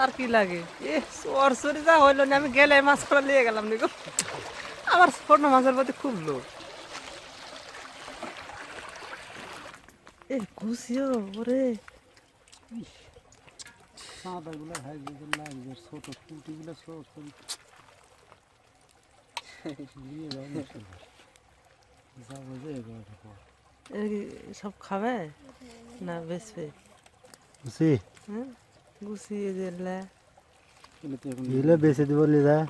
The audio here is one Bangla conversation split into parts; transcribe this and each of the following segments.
আর কি লাগে ওর চুরি যা হইলো না, আমি গেলে মাছ করা নিয়ে গেলাম নিকো। আমার ছোট মাছের প্রতি খুব লোভ। ঘুষিও ওরে সাদাগুলো হাইগুলো লাগবে, ছোট পুঁটিগুলো ছোট নিয়ে যাবো যে সব খাবে না বেচবে? গুছি গুছিয়ে দিলে বেছে দিব, নিয়ে যায়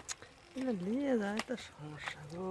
নিয়ে যায় তো সমস্যা গো।